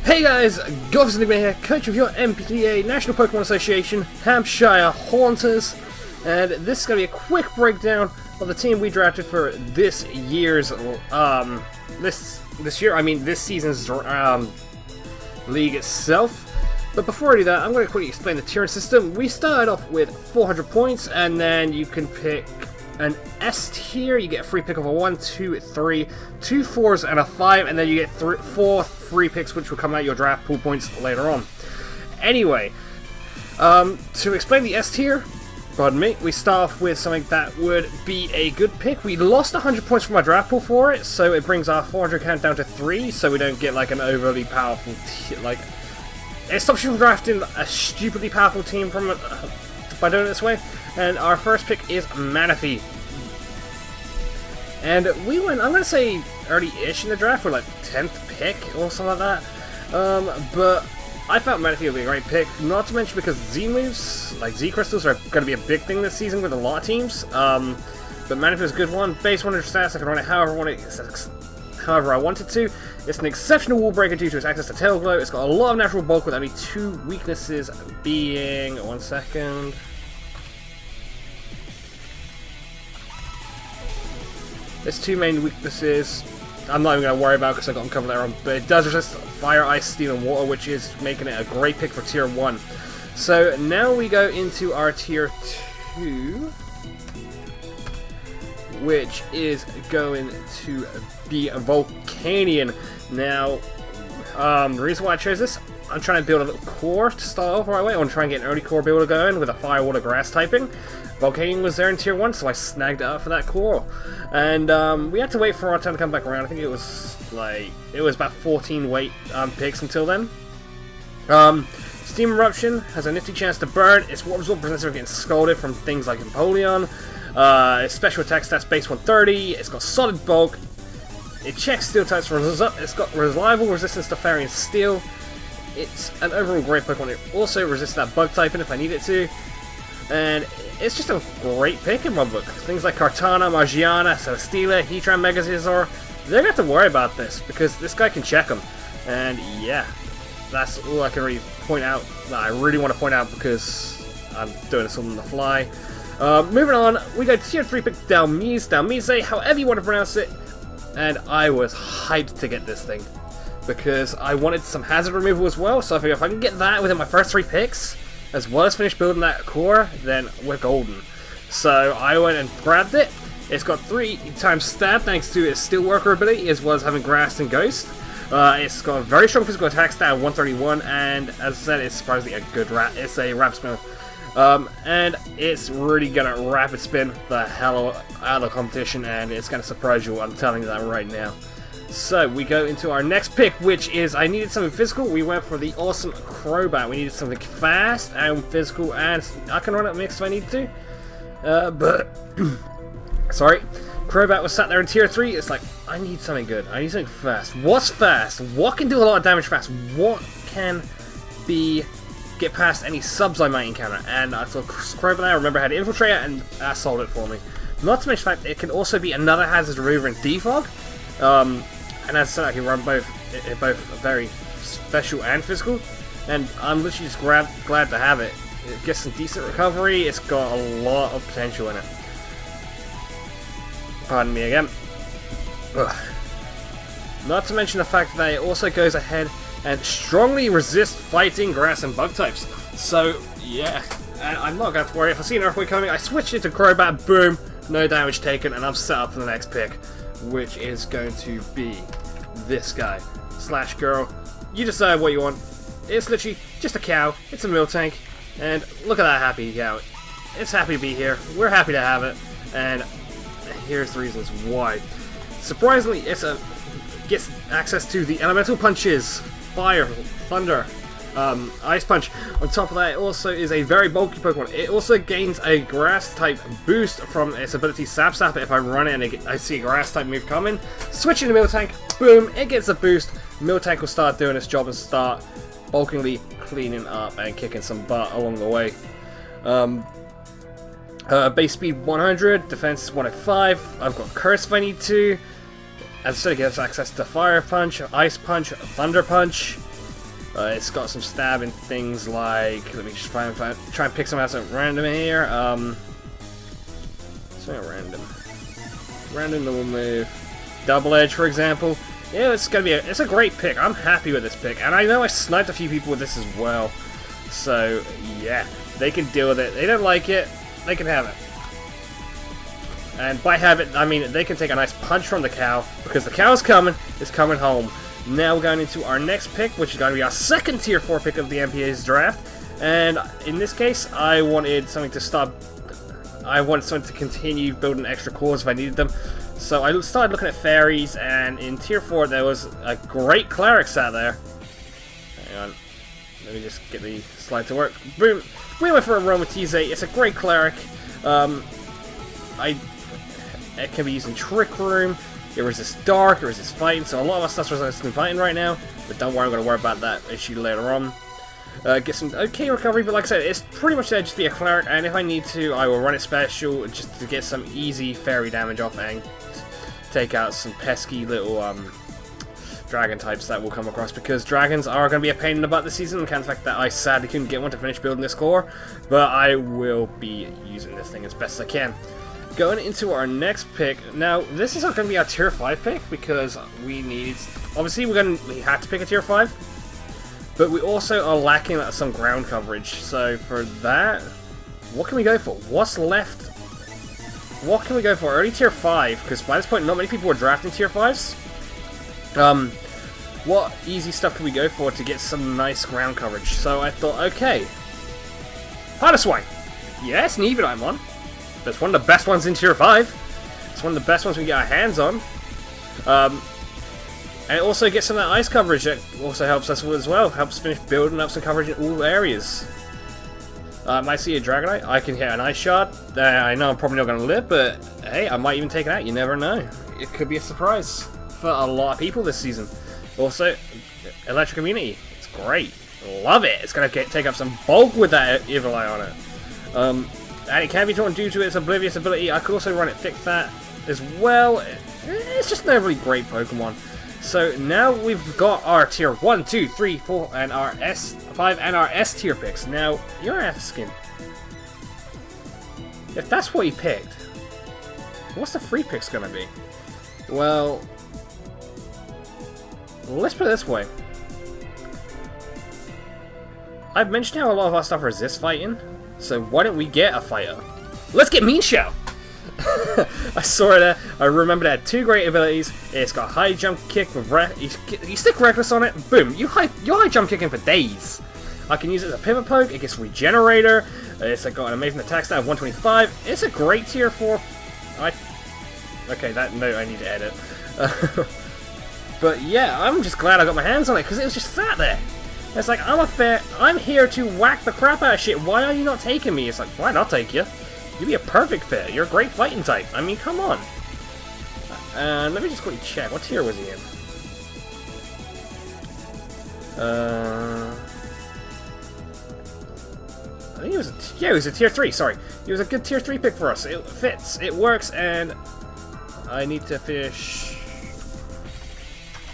Hey guys, Governor here, coach of your NPA, National Pokemon Association, Hampshire Haunters, and this is going to be a quick breakdown of the team we drafted for this year's, this season's league itself. But before I do that, I'm going to quickly explain the tiering system. We started off with 400 points, and then you can pick an S tier. You get a free pick of a 1, 2, 3, 2 4s, and a 5, and then you get 4 free picks, which will come out your draft pool points later on. Anyway, to explain the S tier, pardon me, we start off with something that would be a good pick. We lost 100 points from our draft pool for it, so it brings our 400 count down to 3, so we don't get like an overly powerful it stops you from drafting a stupidly powerful team from it by doing it this way. And our first pick is Manaphy. And we went, I'm going to say early-ish in the draft, for like 10th pick or something like that. But I felt Manaphy would be a great pick, not to mention because Z-moves, like Z-crystals, are going to be a big thing this season with a lot of teams. But Manaphy is a good one. Base 100 stats, I can run it however I wanted to. It's an exceptional wall breaker due to its access to Tail Glow. It's got a lot of natural bulk with only 2 weaknesses being... one second. There's 2 main weaknesses I'm not even going to worry about because I got them covered later on, but it does resist Fire, Ice, Steel, and Water, which is making it a great pick for Tier 1. So now we go into our Tier 2, which is going to be a Volcanion. Now, the reason why I chose this, I'm trying to build a little core to start off right away. I want to try and get an early core builder going with a Fire, Water, Grass typing. Volcanion was there in Tier 1, so I snagged it up for that core. And we had to wait for our turn to come back around. I think it was about 14 wait picks until then. Steam Eruption has a nifty chance to burn. Its Water Absorb prevents it from getting scalded from things like Empoleon. Its special attack stats base 130. It's got solid bulk. It checks steel types from up. It's got reliable resistance to Fairy and Steel. It's an overall great Pokemon. It also resists that bug typing if I need it to. And it's just a great pick in my book. Things like Kartana, Margiana, Celesteela, Heatran, Megazord, they're going to have to worry about this because this guy can check them. And yeah, that's all I can really point out that I really want to point out because I'm doing this on the fly. Moving on, we got Tier 3 pick Dalmise, however you want to pronounce it. And I was hyped to get this thing because I wanted some hazard removal as well. So I figured if I can get that within my first 3 picks, as well as finish building that core, then we're golden. So I went and grabbed it. It's got 3 times stab thanks to its Steelworker ability, as well as having Grass and Ghost. It's got a very strong physical attack stat of 131, and as I said, it's surprisingly a good it's a Rapid Spinner. And it's really gonna Rapid Spin the hell out of the competition, and it's gonna surprise you. I'm telling you that right now. So we go into our next pick, which is I needed something physical. We went for the awesome Crobat. We needed something fast and physical, and I can run it mix if I need to. But sorry, Crobat was sat there in Tier 3. It's like I need something good. I need something fast. What's fast? What can do a lot of damage fast? What can get past any subs I might encounter? And I thought Crobat. I remember had Infiltrator, and that solved it for me. Not to mention the fact it can also be another hazard remover in Defog. And as I said, I can run both very special and physical, and I'm literally just glad to have it. It gets some decent recovery. It's got a lot of potential in it. Pardon me again. Ugh. Not to mention the fact that it also goes ahead and strongly resists fighting grass and bug types. So yeah, I'm not going to worry. If I see an Earthquake coming, I switch it to Crobat, boom, no damage taken, and I'm set up for the next pick, which is going to be this guy / girl. You decide what you want. It's literally just a cow. It's a Miltank, and look at that happy cow. It's happy to be here. We're happy to have it, and here's the reasons why. Surprisingly, gets access to the elemental punches, fire, thunder, Ice Punch. On top of that, it also is a very bulky Pokemon. It also gains a Grass type boost from its ability Sap Sap. If I run it and I see a Grass type move coming, switching to Miltank, boom, it gets a boost. Miltank will start doing its job and start bulkingly cleaning up and kicking some butt along the way. Base speed 100, defense 105. I've got Curse if I need to. As I said, it gets access to Fire Punch, Ice Punch, Thunder Punch. It's got some stabbing things like, let me just try and pick some out at random here. Something random. Random that will move. Double edge, for example. Yeah, it's a great pick. I'm happy with this pick, and I know I sniped a few people with this as well. So yeah, they can deal with it. They don't like it, they can have it. And by have it, I mean they can take a nice punch from the cow, because the cow's coming. It's coming home. Now we're going into our next pick, which is going to be our second tier 4 pick of the NPA's draft. And in this case, I wanted something to stop. I wanted something to continue building extra cores if I needed them. So I started looking at fairies, and in tier 4 there was a great cleric sat there. Hang on, let me just get the slide to work. Boom! We went for Aromatize. It's a great cleric. It can be used in Trick Room. It resists Dark, it resists Fighting, so a lot of our stuff's resisting Fighting right now. But don't worry, I'm going to worry about that issue later on. Get some okay recovery, but like I said, it's pretty much there just to be a cleric, and if I need to, I will run it special just to get some easy fairy damage off and take out some pesky little dragon types that we'll come across, because dragons are going to be a pain in the butt this season. And the fact that I sadly couldn't get one to finish building this core, but I will be using this thing as best as I can. Going into our next pick, now this is not going to be our tier 5 pick, because we need, obviously we had to pick a tier 5, but we also are lacking some ground coverage. So for that, what can we go for? What's left? What can we go for? Early tier 5, because by this point not many people are drafting tier 5s. What easy stuff can we go for to get some nice ground coverage? So I thought, okay, Harder Swine. Yes, an Evilite one. That's one of the best ones in tier 5. It's one of the best ones we get our hands on. And it also gets some of that ice coverage that also helps us as well. Helps finish building up some coverage in all areas. I see a Dragonite. I can hit an Ice Shard. I know I'm probably not going to live, but hey, I might even take it out. You never know. It could be a surprise for a lot of people this season. Also, Electric Immunity. It's great. Love it. It's going to take up some bulk with that Evilite on it. And it can be drawn due to its Oblivious ability. I could also run it Thick Fat as well. It's just an overly great Pokemon. So now we've got our tier 1, 2, 3, 4, and our S5 and our S tier picks. Now, you're asking, if that's what you picked, what's the free picks going to be? Well, let's put it this way. I've mentioned how a lot of our stuff resists fighting. So why don't we get a fighter? Let's get Mean Shell! I saw it there. I remember it had 2 great abilities. It's got high jump kick with you stick Reckless on it, boom, you high jump kicking for days. I can use it as a pivot poke, it gets Regenerator, it's got an amazing attack stat of 125. It's a great tier 4. Okay, that note I need to edit. But yeah, I'm just glad I got my hands on it, because it was just sat there. It's like, I'm here to whack the crap out of shit. Why are you not taking me? It's like, why not take you? You'd be a perfect fit. You're a great fighting type. I mean, come on. Let me just quickly check. What tier was he in? I think he was a tier 3. Sorry, he was a good tier 3 pick for us. It fits. It works, and I need to finish.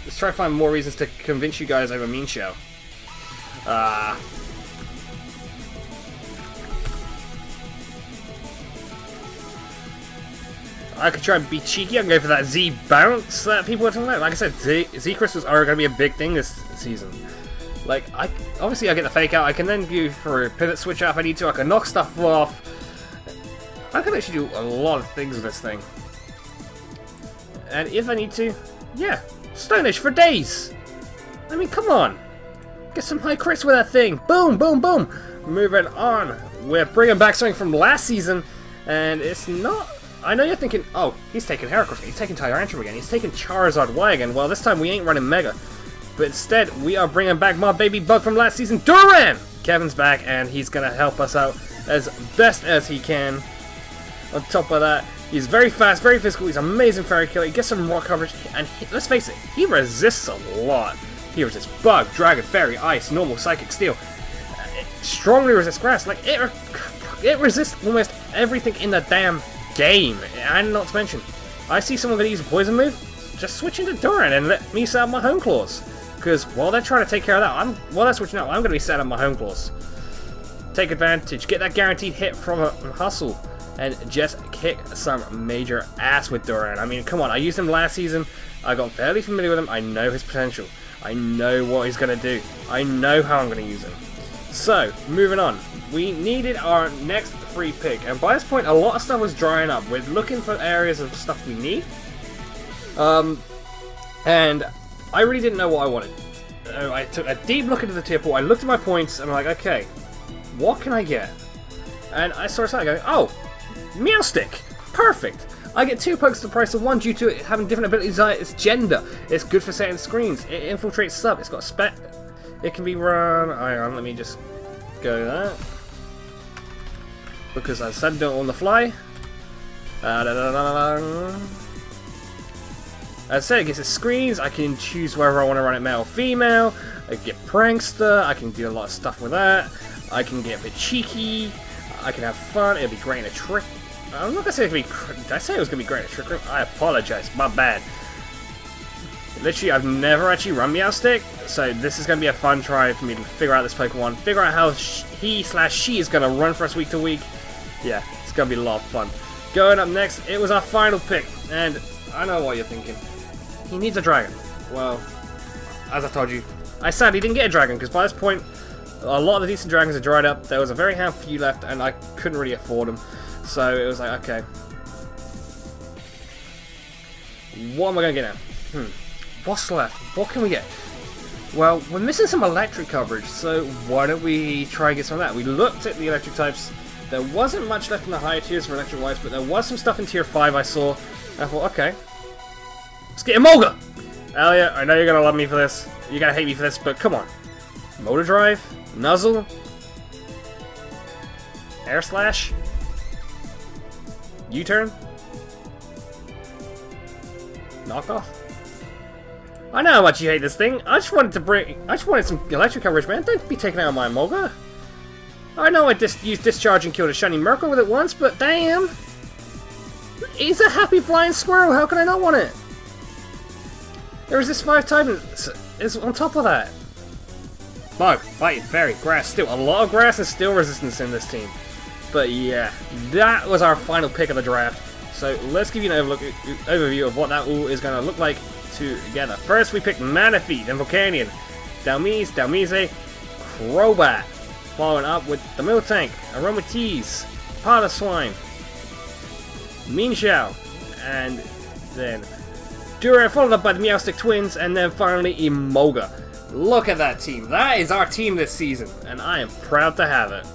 Let's try to find more reasons to convince you guys I have a Mean Shell. I could try and be cheeky. I can go for that Z bounce that people are talking about. Like I said, Z crystals are going to be a big thing this season. Like, obviously I get the fake out. I can then go for a pivot switch out if I need to. I can knock stuff off. I can actually do a lot of things with this thing. And if I need to, yeah, Stone Edge for days. I mean, come on. Get some high crits with that thing. Boom, boom, boom. Moving on. We're bringing back something from last season, and it's not. I know you're thinking, oh, he's taking Heracross again. He's taking Tyrantrum again. He's taking Charizard Y again. Well, this time we ain't running Mega. But instead, we are bringing back my baby bug from last season, Duran! Kevin's back, and he's going to help us out as best as he can. On top of that, he's very fast, very physical. He's an amazing Fairy Killer. He gets some rock coverage, and let's face it, he resists a lot. He resists Bug, Dragon, Fairy, Ice, Normal, Psychic, Steel. It strongly resists Grass. Like, it resists almost everything in the damn game. And not to mention, I see someone going to use a Poison move, just switch into Duran and let me set up my Home Claws. Because while they're trying to take care of that, while they're switching out, I'm going to be setting up my home claws. Take advantage, get that guaranteed hit from a hustle, and just kick some major ass with Duran. I mean, come on, I used him last season. I got fairly familiar with him. I know his potential. I know what he's going to do. I know how I'm going to use him. So, moving on. We needed our next free pick, and by this point, a lot of stuff was drying up. We're looking for areas of stuff we need. And I really didn't know what I wanted. I took a deep look into the tier pool. I looked at my points, and I'm like, okay, what can I get? And I started going, oh, Meowstick! Perfect! I get 2 pokes at the price of 1 due to it having different abilities. Its gender. It's good for setting screens. It infiltrates sub. It's got a spec. It can be run. Hang on, let me just go that. Because I said do it on the fly. As I said, it gets its screens. I can choose whether I want to run it male or female. I can get Prankster. I can do a lot of stuff with that. I can get a bit cheeky. I can have fun. It'll be great in a trick. I'm not gonna say it could be. Did I say it was gonna be great in a trick room? I apologize. My bad. Literally, I've never actually run Meowstick, so this is gonna be a fun try for me to figure out this Pokemon, figure out how he/she is gonna run for us week to week. Yeah, it's gonna be a lot of fun. Going up next, it was our final pick, and I know what you're thinking. He needs a dragon. Well, as I told you, I sadly didn't get a dragon because by this point, a lot of the decent dragons are dried up. There was a very handful few left, and I couldn't really afford them. So it was like, okay, what am I going to get now? What's left? What can we get? Well, we're missing some electric coverage, so why don't we try and get some of that? We looked at the electric types. There wasn't much left in the higher tiers for electric wise, but there was some stuff in tier 5 I saw. And I thought, okay, let's get Emolga! Elliot, I know you're going to love me for this. You're going to hate me for this, but come on. Motor Drive? Nuzzle? Air Slash? U-turn? Knockoff? I know how much you hate this thing. I just wanted some electric coverage, man. Don't be taking out my Emolga. I know I used Discharge and killed a shiny Merkle with it once, but damn! He's a happy flying squirrel. How can I not want it? There is this 5 type is on top of that. Bug, Bite, Fairy, Grass. Still a lot of grass and steel resistance in this team. But yeah, that was our final pick of the draft. So let's give you an overview of what that all is going to look like together. First, we picked Manaphy, then Volcanion, Dalmise, Crobat. Following up with the Miltank, Aromatisse, Swine, Mienshao, and then Duran, followed up by the Meowstick Twins, and then finally Emolga. Look at that team. That is our team this season, and I am proud to have it.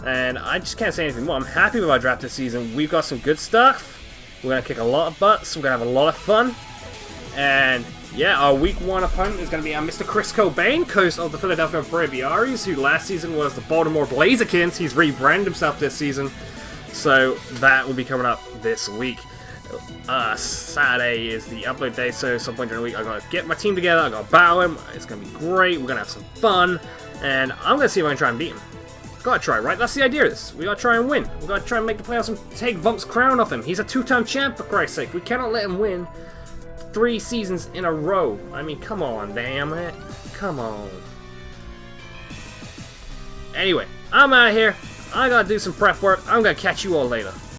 And I just can't say anything more. I'm happy with our draft this season. We've got some good stuff. We're going to kick a lot of butts. We're going to have a lot of fun. And yeah, our week 1 opponent is going to be our Mr. Chris Cobain, coach of the Philadelphia Braviaries, who last season was the Baltimore Blazerkins. He's rebranded himself this season. So that will be coming up this week. Saturday is the upload day, so some point during the week I'm going to get my team together. I'm going to battle him. It's going to be great. We're going to have some fun. And I'm going to see if I can try and beat him. Gotta try, right? That's the idea of this. We gotta try and win. We gotta try and make the playoffs and take Vump's crown off him. He's a 2-time champ, for Christ's sake. We cannot let him win 3 seasons in a row. I mean, come on, damn it. Come on. Anyway, I'm out of here. I gotta do some prep work. I'm gonna catch you all later.